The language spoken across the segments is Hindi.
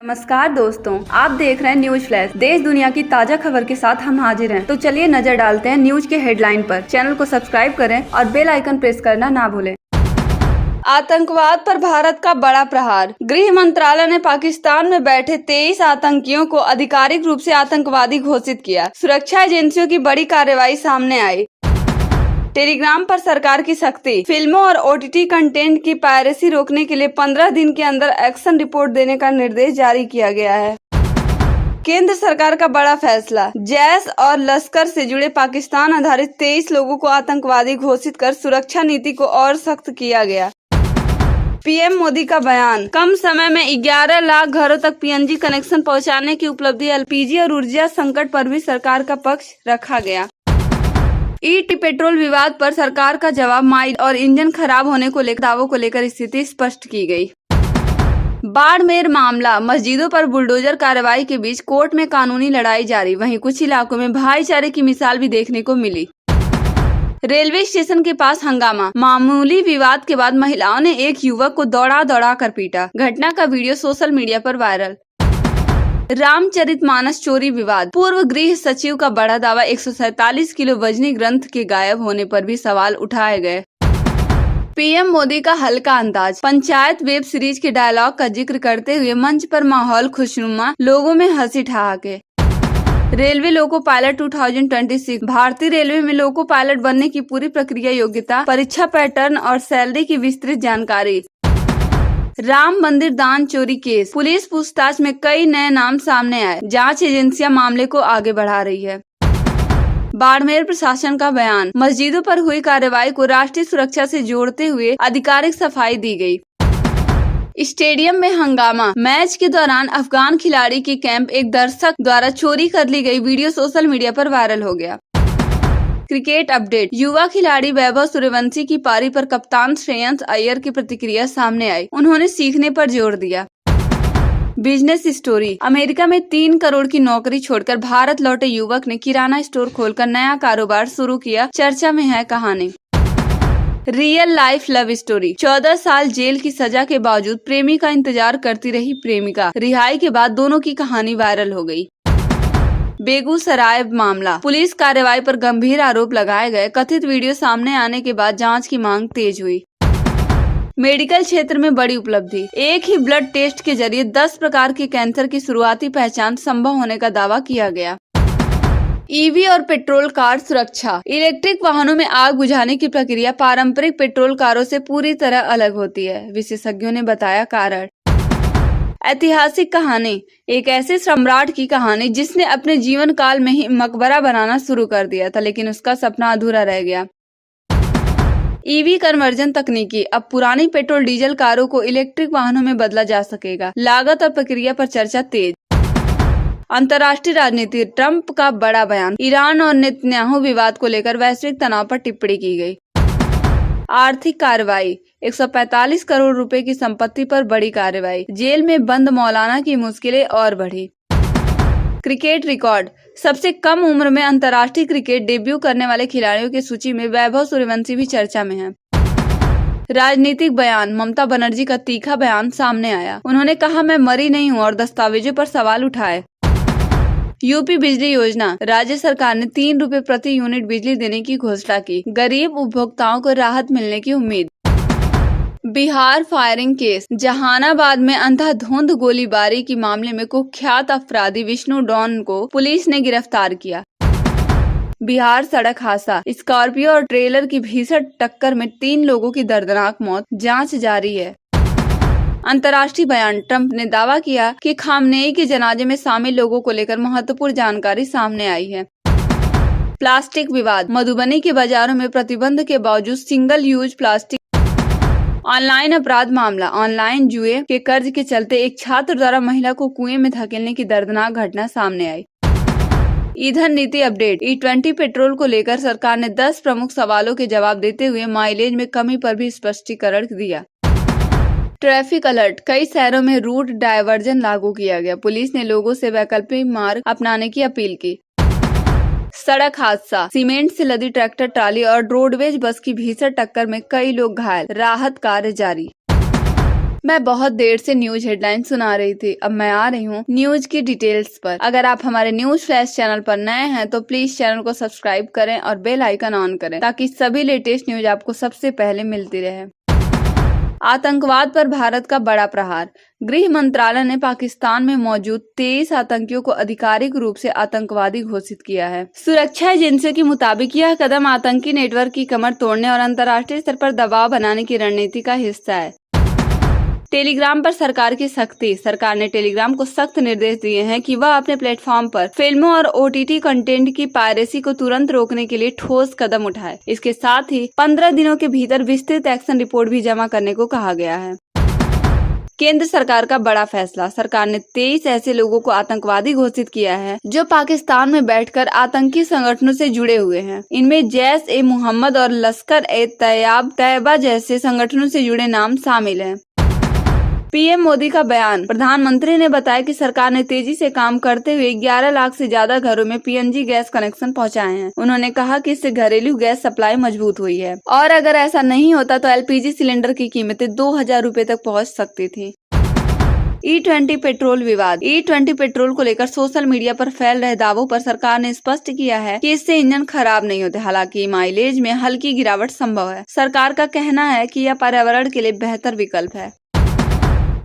नमस्कार दोस्तों, आप देख रहे हैं न्यूज फ्लैश। देश दुनिया की ताजा खबर के साथ हम हाजिर हैं। तो चलिए नजर डालते हैं न्यूज के हेडलाइन पर। चैनल को सब्सक्राइब करें और बेल आइकन प्रेस करना ना भूलें। आतंकवाद पर भारत का बड़ा प्रहार। गृह मंत्रालय ने पाकिस्तान में बैठे 23 आतंकियों को आधिकारिक रूप से आतंकवादी घोषित किया। सुरक्षा एजेंसियों की बड़ी कार्रवाई सामने आई। टेलीग्राम पर सरकार की सख्ती। फिल्मों और ओटीटी कंटेंट की पायरेसी रोकने के लिए 15 दिन के अंदर एक्शन रिपोर्ट देने का निर्देश जारी किया गया है। केंद्र सरकार का बड़ा फैसला। जैश और लश्कर से जुड़े पाकिस्तान आधारित 23 लोगों को आतंकवादी घोषित कर सुरक्षा नीति को और सख्त किया गया। पीएम मोदी का बयान। कम समय में 11 लाख घरों तक पीएनजी कनेक्शन पहुंचाने की उपलब्धि। एलपीजी और ऊर्जा संकट पर भी सरकार का पक्ष रखा गया। ईटी पेट्रोल विवाद पर सरकार का जवाब। माइलेज और इंजन खराब होने को लेकर दावों को लेकर स्थिति स्पष्ट की गई। बाड़मेर मामला। मस्जिदों पर बुलडोजर कार्रवाई के बीच कोर्ट में कानूनी लड़ाई जारी। वहीं कुछ इलाकों में भाईचारे की मिसाल भी देखने को मिली। रेलवे स्टेशन के पास हंगामा। मामूली विवाद के बाद महिलाओं ने एक युवक को दौड़ा कर पीटा। घटना का वीडियो सोशल मीडिया पर वायरल। रामचरितमानस चोरी विवाद। पूर्व गृह सचिव का बड़ा दावा। 147 किलो वजनी ग्रंथ के गायब होने पर भी सवाल उठाए गए। पीएम मोदी का हल्का अंदाज। पंचायत वेब सीरीज के डायलॉग का जिक्र करते हुए मंच पर माहौल खुशनुमा, लोगों में हंसी ठहाके। Railway loco pilot 2026। भारतीय रेलवे में लोको पायलट बनने की पूरी प्रक्रिया, योग्यता, परीक्षा पैटर्न और सैलरी की विस्तृत जानकारी। राम मंदिर दान चोरी केस। पुलिस पूछताछ में कई नए नाम सामने आए। जांच एजेंसियां मामले को आगे बढ़ा रही है। बाड़मेर प्रशासन का बयान। मस्जिदों पर हुई कार्रवाई को राष्ट्रीय सुरक्षा से जोड़ते हुए आधिकारिक सफाई दी गई। स्टेडियम में हंगामा। मैच के दौरान अफगान खिलाड़ी की कैंप एक दर्शक द्वारा चोरी कर ली गई वीडियो सोशल मीडिया पर वायरल हो गया। Cricket update. युवा खिलाड़ी वैभव सूर्यवंशी की पारी पर कप्तान श्रेयस अय्यर की प्रतिक्रिया सामने आई। उन्होंने सीखने पर जोर दिया। Business story. अमेरिका में 3 करोड़ की नौकरी छोड़कर भारत लौटे युवक ने किराना स्टोर खोलकर नया कारोबार शुरू किया। चर्चा में है कहानी। Real life love story. 14 साल जेल की सजा के बावजूद प्रेमी का इंतजार करती रही प्रेमिका। रिहाई के बाद दोनों की कहानी वायरल हो गई। बेगूसराय मामला। पुलिस कार्रवाई पर गंभीर आरोप लगाए गए। कथित वीडियो सामने आने के बाद जांच की मांग तेज हुई। मेडिकल क्षेत्र में बड़ी उपलब्धि। एक ही ब्लड टेस्ट के जरिए 10 प्रकार के कैंसर की शुरुआती पहचान संभव होने का दावा किया गया। ईवी और पेट्रोल कार सुरक्षा। इलेक्ट्रिक वाहनों में आग बुझाने की प्रक्रिया पारंपरिक पेट्रोल कारों से पूरी तरह अलग होती है। विशेषज्ञों ने बताया कारण। ऐतिहासिक कहानी। एक ऐसे सम्राट की कहानी जिसने अपने जीवन काल में ही मकबरा बनाना शुरू कर दिया था, लेकिन उसका सपना अधूरा रह गया। ईवी कन्वर्जन तकनीकी। अब पुरानी पेट्रोल डीजल कारों को इलेक्ट्रिक वाहनों में बदला जा सकेगा। लागत और प्रक्रिया पर चर्चा तेज। अंतर्राष्ट्रीय राजनीति। ट्रंप का बड़ा बयान। ईरान और नेतन्याहू विवाद को लेकर वैश्विक तनाव पर टिप्पणी की गई। आर्थिक कार्रवाई। 145 करोड़ रुपए की संपत्ति पर बड़ी कार्रवाई। जेल में बंद मौलाना की मुश्किलें और बढ़ी। Cricket record. सबसे कम उम्र में अंतर्राष्ट्रीय क्रिकेट डेब्यू करने वाले खिलाड़ियों की सूची में वैभव सूर्यवंशी भी चर्चा में है। राजनीतिक बयान। ममता बनर्जी का तीखा बयान सामने आया। उन्होंने कहा, मैं मरी नहीं हूँ और दस्तावेजों पर सवाल उठाए। यूपी बिजली योजना। राज्य सरकार ने 3 रुपए प्रति यूनिट बिजली देने की घोषणा की। गरीब उपभोक्ताओं को राहत मिलने की उम्मीद। Bihar firing case. जहानाबाद में अंधाधुंध गोलीबारी की मामले में कुख्यात अपराधी विष्णु डॉन को पुलिस ने गिरफ्तार किया। बिहार सड़क हादसा। स्कॉर्पियो और ट्रेलर की भीषण टक्कर में 3 लोगों की दर्दनाक मौत। जांच जारी है। अंतर्राष्ट्रीय बयान। ट्रंप ने दावा किया कि खामनेई के जनाजे में शामिल लोगों को लेकर महत्वपूर्ण जानकारी सामने आई है। प्लास्टिक विवाद। मधुबनी के बाजारों में प्रतिबंध के बावजूद सिंगल यूज प्लास्टिक। ऑनलाइन अपराध मामला। ऑनलाइन जुए के कर्ज के चलते एक छात्र द्वारा महिला को कुएं में धकेलने की दर्दनाक घटना सामने आई। ईंधन नीति अपडेट। E20 पेट्रोल को लेकर सरकार ने 10 प्रमुख सवालों के जवाब देते हुए माइलेज में कमी पर भी स्पष्टीकरण दिया। Traffic alert. कई शहरों में रूट डायवर्जन लागू किया गया। पुलिस ने लोगों से वैकल्पिक मार्ग अपनाने की अपील की। सड़क हादसा। सीमेंट से लदी ट्रैक्टर ट्राली और रोडवेज बस की भीषण टक्कर में कई लोग घायल। राहत कार्य जारी। मैं बहुत देर से न्यूज हेडलाइन सुना रही थी, अब मैं आ रही हूँ न्यूज की डिटेल्स पर। अगर आप हमारे न्यूज फ्लैश चैनल पर नए हैं तो प्लीज चैनल को सब्सक्राइब करें और बेल आइकन ऑन करें ताकि सभी लेटेस्ट न्यूज आपको सबसे पहले मिलती रहे। आतंकवाद पर भारत का बड़ा प्रहार। गृह मंत्रालय ने पाकिस्तान में मौजूद 23 आतंकियों को आधिकारिक रूप से आतंकवादी घोषित किया है। सुरक्षा एजेंसियों के मुताबिक यह कदम आतंकी नेटवर्क की कमर तोड़ने और अंतर्राष्ट्रीय स्तर पर दबाव बनाने की रणनीति का हिस्सा है। टेलीग्राम पर सरकार की सख्ती। सरकार ने टेलीग्राम को सख्त निर्देश दिए हैं कि वह अपने प्लेटफॉर्म पर फिल्मों और OTT कंटेंट की पायरेसी को तुरंत रोकने के लिए ठोस कदम उठाए। इसके साथ ही 15 दिनों के भीतर विस्तृत एक्शन रिपोर्ट भी जमा करने को कहा गया है। केंद्र सरकार का बड़ा फैसला। सरकार ने 23 ऐसे लोगों को आतंकवादी घोषित किया है जो पाकिस्तान में बैठकर आतंकी संगठनों से जुड़े हुए हैं। इनमें जैश-ए-मोहम्मद और लश्कर-ए-तैयबा जैसे संगठनों से जुड़े नाम शामिल हैं। पीएम मोदी का बयान। प्रधानमंत्री ने बताया कि सरकार ने तेजी से काम करते हुए 11 लाख से ज्यादा घरों में PNG गैस कनेक्शन पहुंचाए हैं। उन्होंने कहा कि इससे घरेलू गैस सप्लाई मजबूत हुई है और अगर ऐसा नहीं होता तो LPG सिलेंडर की कीमतें 2000 रुपए तक पहुंच सकती थी। E20 पेट्रोल विवाद। E20 पेट्रोल को लेकर सोशल मीडिया पर फैल रहे दावों पर सरकार ने स्पष्ट किया है कि इससे इंजन खराब नहीं होते। हालांकि माइलेज में हल्की गिरावट संभव है। सरकार का कहना है कि यह पर्यावरण के लिए बेहतर विकल्प है।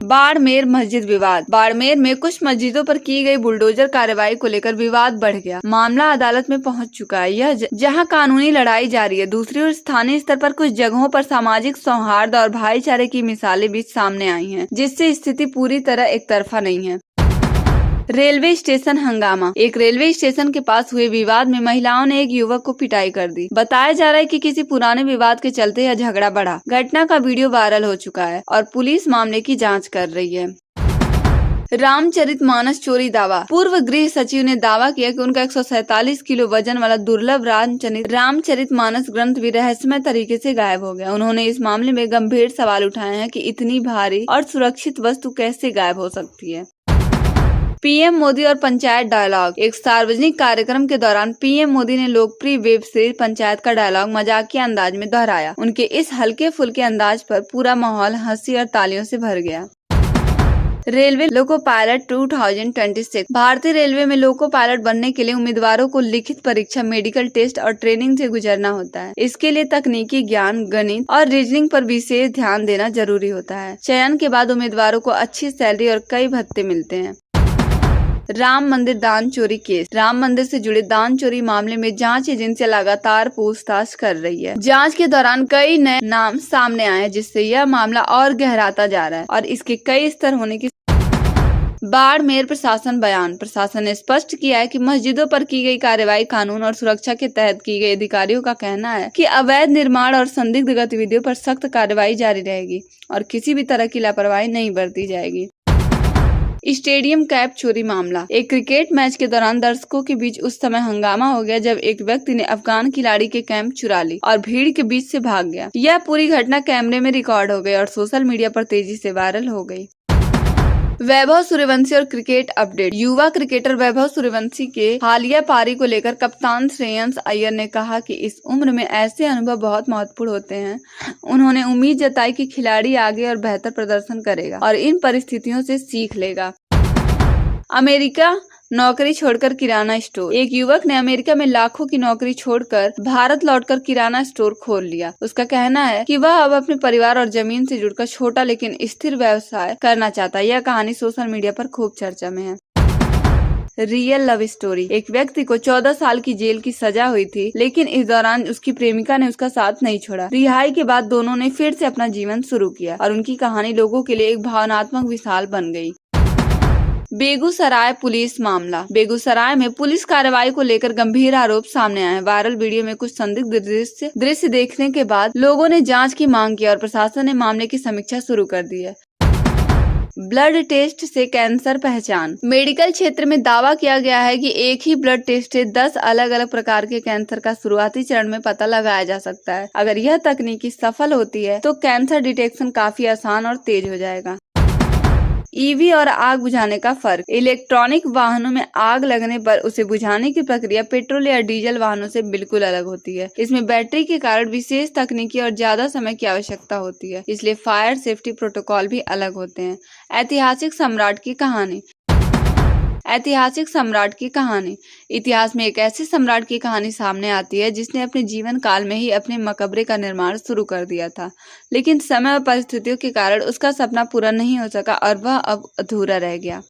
बाड़मेर मस्जिद विवाद। बाड़मेर में कुछ मस्जिदों पर की गई बुलडोजर कार्रवाई को लेकर विवाद बढ़ गया। मामला अदालत में पहुंच चुका है। यह जहां कानूनी लड़ाई जारी है, दूसरी ओर स्थानीय स्तर पर कुछ जगहों पर सामाजिक सौहार्द और भाईचारे की मिसालें भी सामने आई हैं, जिससे स्थिति पूरी तरह एक तरफा नहीं है। रेलवे स्टेशन हंगामा। एक रेलवे स्टेशन के पास हुए विवाद में महिलाओं ने एक युवक को पिटाई कर दी। बताया जा रहा है कि किसी पुराने विवाद के चलते यह झगड़ा बढ़ा। घटना का वीडियो वायरल हो चुका है और पुलिस मामले की जांच कर रही है। रामचरितमानस चोरी दावा। पूर्व गृह सचिव ने दावा किया कि उनका 147 किलो वजन वाला दुर्लभ रामचरितमानस ग्रंथ भी रहस्यमय तरीके से गायब हो गया। उन्होंने इस मामले में गंभीर सवाल उठाए हैं कि इतनी भारी और सुरक्षित वस्तु कैसे गायब हो सकती है। पीएम मोदी और पंचायत डायलॉग। एक सार्वजनिक कार्यक्रम के दौरान पीएम मोदी ने लोकप्रिय वेब सीरीज पंचायत का डायलॉग मजाकिया अंदाज में दोहराया। उनके इस हल्के फुल्के अंदाज पर पूरा माहौल हंसी और तालियों से भर गया। Railway loco pilot 2026। भारतीय रेलवे में लोको पायलट बनने के लिए उम्मीदवारों को लिखित परीक्षा, मेडिकल टेस्ट और ट्रेनिंग से गुजरना होता है। इसके लिए तकनीकी ज्ञान, गणित और रीजनिंग पर विशेष ध्यान देना जरूरी होता है। चयन के बाद उम्मीदवारों को अच्छी सैलरी और कई भत्ते मिलते हैं। राम मंदिर दान चोरी केस। राम मंदिर से जुड़े दान चोरी मामले में जांच एजेंसियां लगातार पूछताछ कर रही है। जांच के दौरान कई नए नाम सामने आए हैं, जिससे यह मामला और गहराता जा रहा है और इसके कई स्तर होने की। बाड़मेर प्रशासन बयान। प्रशासन ने स्पष्ट किया है कि मस्जिदों पर की गई कार्रवाई कानून और सुरक्षा के तहत की गई। अधिकारियों का कहना है कि अवैध निर्माण और संदिग्ध गतिविधियों पर सख्त कार्रवाई जारी रहेगी और किसी भी तरह की लापरवाही नहीं बरती जाएगी। स्टेडियम कैप चोरी मामला। एक क्रिकेट मैच के दौरान दर्शकों के बीच उस समय हंगामा हो गया जब एक व्यक्ति ने अफगान खिलाड़ी के कैप चुरा ली और भीड़ के बीच से भाग गया। यह पूरी घटना कैमरे में रिकॉर्ड हो गई और सोशल मीडिया पर तेजी से वायरल हो गई। वैभव सूर्यवंशी और क्रिकेट अपडेट। युवा क्रिकेटर वैभव सूर्यवंशी के हालिया पारी को लेकर कप्तान श्रेयस अय्यर ने कहा कि इस उम्र में ऐसे अनुभव बहुत महत्वपूर्ण होते हैं। उन्होंने उम्मीद जताई कि खिलाड़ी आगे और बेहतर प्रदर्शन करेगा और इन परिस्थितियों से सीख लेगा। अमेरिका नौकरी छोड़कर किराना स्टोर। एक युवक ने अमेरिका में लाखों की नौकरी छोड़कर भारत लौटकर किराना स्टोर खोल लिया। उसका कहना है कि वह अब अपने परिवार और जमीन से जुड़कर छोटा लेकिन स्थिर व्यवसाय करना चाहता है। यह कहानी सोशल मीडिया पर खूब चर्चा में है। Real love story. एक व्यक्ति को 14 साल की जेल की सजा हुई थी, लेकिन इस दौरान उसकी प्रेमिका ने उसका साथ नहीं छोड़ा। रिहाई के बाद दोनों ने फिर से अपना जीवन शुरू किया और उनकी कहानी लोगों के लिए एक भावनात्मक मिसाल बन गई। बेगूसराय पुलिस मामला। बेगूसराय में पुलिस कार्रवाई को लेकर गंभीर आरोप सामने आए हैं। वायरल वीडियो में कुछ संदिग्ध दृश्य देखने के बाद लोगों ने जांच की मांग की और प्रशासन ने मामले की समीक्षा शुरू कर दी है। ब्लड टेस्ट से कैंसर पहचान। मेडिकल क्षेत्र में दावा किया गया है कि एक ही ब्लड टेस्ट से 10 अलग अलग प्रकार के कैंसर का शुरुआती चरण में पता लगाया जा सकता है। अगर यह तकनीकी सफल होती है तो कैंसर डिटेक्शन काफी आसान और तेज हो जाएगा। ईवी और आग बुझाने का फर्क। इलेक्ट्रॉनिक वाहनों में आग लगने पर उसे बुझाने की प्रक्रिया पेट्रोल या डीजल वाहनों से बिल्कुल अलग होती है। इसमें बैटरी के कारण विशेष तकनीकी और ज्यादा समय की आवश्यकता होती है, इसलिए फायर सेफ्टी प्रोटोकॉल भी अलग होते हैं। ऐतिहासिक सम्राट की कहानी। ऐतिहासिक सम्राट की कहानी। इतिहास में एक ऐसे सम्राट की कहानी सामने आती है जिसने अपने जीवन काल में ही अपने मकबरे का निर्माण शुरू कर दिया था, लेकिन समय और परिस्थितियों के कारण उसका सपना पूरा नहीं हो सका और वह अब अधूरा रह गया।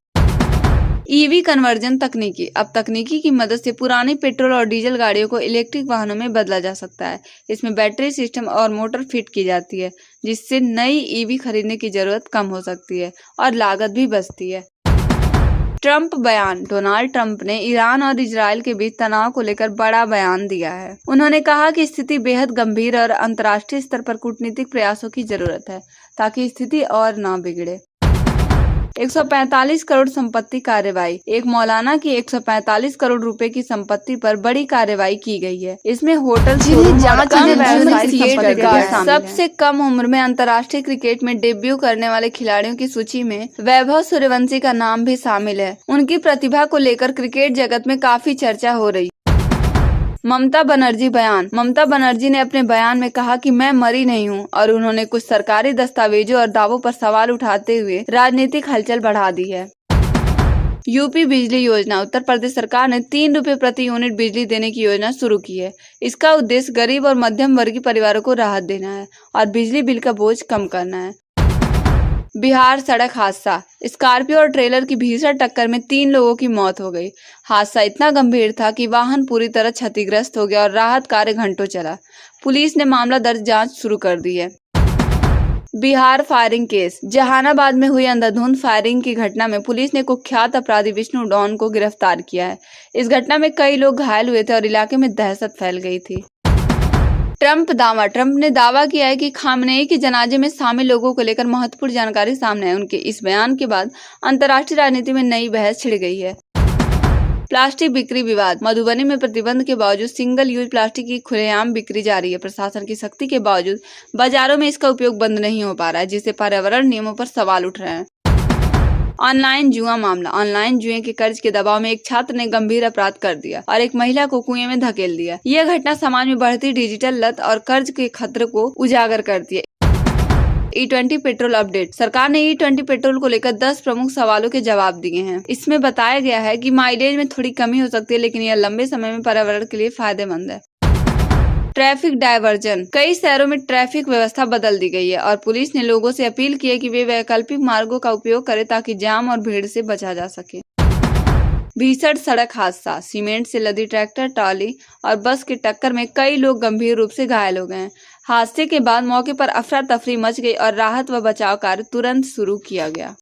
ईवी कन्वर्जन तकनीकी। अब तकनीकी की मदद से पुरानी पेट्रोल और डीजल गाड़ियों को इलेक्ट्रिक वाहनों में बदला जा सकता है। इसमें बैटरी सिस्टम और मोटर फिट की जाती है, जिससे नई ईवी खरीदने की जरूरत कम हो सकती है और लागत भी बचती है। ट्रंप बयान। डोनाल्ड ट्रंप ने ईरान और इजरायल के बीच तनाव को लेकर बड़ा बयान दिया है। उन्होंने कहा कि स्थिति बेहद गंभीर और अंतर्राष्ट्रीय स्तर पर कूटनीतिक प्रयासों की जरूरत है ताकि स्थिति और न बिगड़े। 145 करोड़ संपत्ति कार्रवाई। एक मौलाना की 145 करोड़ रुपए की संपत्ति पर बड़ी कार्रवाई की गई है। इसमें होटल, सबसे कम उम्र में अंतर्राष्ट्रीय क्रिकेट में डेब्यू करने वाले खिलाड़ियों की सूची में वैभव सूर्यवंशी का नाम भी शामिल है। उनकी प्रतिभा को लेकर क्रिकेट जगत में काफी चर्चा हो रही। ममता बनर्जी बयान। ममता बनर्जी ने अपने बयान में कहा कि मैं मरी नहीं हूं और उन्होंने कुछ सरकारी दस्तावेजों और दावों पर सवाल उठाते हुए राजनीतिक हलचल बढ़ा दी है। यूपी बिजली योजना। उत्तर प्रदेश सरकार ने 3 रुपए प्रति यूनिट बिजली देने की योजना शुरू की है। इसका उद्देश्य गरीब और मध्यम वर्गीय परिवारों को राहत देना है और बिजली बिल का बोझ कम करना है। बिहार सड़क हादसा। स्कॉर्पियो और ट्रेलर की भीषण टक्कर में 3 लोगों की मौत हो गई। हादसा इतना गंभीर था कि वाहन पूरी तरह क्षतिग्रस्त हो गया और राहत कार्य घंटों चला। पुलिस ने मामला दर्ज जांच शुरू कर दी है। Bihar firing case. जहानाबाद में हुई अंधाधुंध फायरिंग की घटना में पुलिस ने कुख्यात अपराधी विष्णु डॉन को गिरफ्तार किया है। इस घटना में कई लोग घायल हुए थे और इलाके में दहशत फैल गई थी। ट्रंप दावा। ट्रंप ने दावा किया है कि खामनेई के जनाजे में शामिल लोगों को लेकर महत्वपूर्ण जानकारी सामने है। उनके इस बयान के बाद अंतर्राष्ट्रीय राजनीति में नई बहस छिड़ गई है। प्लास्टिक बिक्री विवाद। मधुबनी में प्रतिबंध के बावजूद सिंगल यूज प्लास्टिक की खुलेआम बिक्री जारी है। प्रशासन की सख्ती के बावजूद बाजारों में इसका उपयोग बंद नहीं हो पा रहा है, जिससे पर्यावरण नियमों पर सवाल उठ रहे हैं। ऑनलाइन जुआ मामला। ऑनलाइन जुए के कर्ज के दबाव में एक छात्र ने गंभीर अपराध कर दिया और एक महिला को कुएं में धकेल दिया। यह घटना समाज में बढ़ती डिजिटल लत और कर्ज के खतरे को उजागर करती है। E20 petrol update. सरकार ने E20 पेट्रोल को लेकर 10 प्रमुख सवालों के जवाब दिए हैं। इसमें बताया गया है कि माइलेज में थोड़ी कमी हो सकती है, लेकिन यह लंबे समय में पर्यावरण के लिए फायदेमंद है। Traffic diversion. कई शहरों में ट्रैफिक व्यवस्था बदल दी गई है और पुलिस ने लोगों से अपील की है कि वे वैकल्पिक मार्गों का उपयोग करें ताकि जाम और भीड़ से बचा जा सके। भीषण सड़क हादसा। सीमेंट से लदी ट्रैक्टर ट्रॉली और बस की टक्कर में कई लोग गंभीर रूप से घायल हो गए हैं। हादसे के बाद मौके पर अफरा तफरी मच गई और राहत व बचाव कार्य तुरंत शुरू किया गया।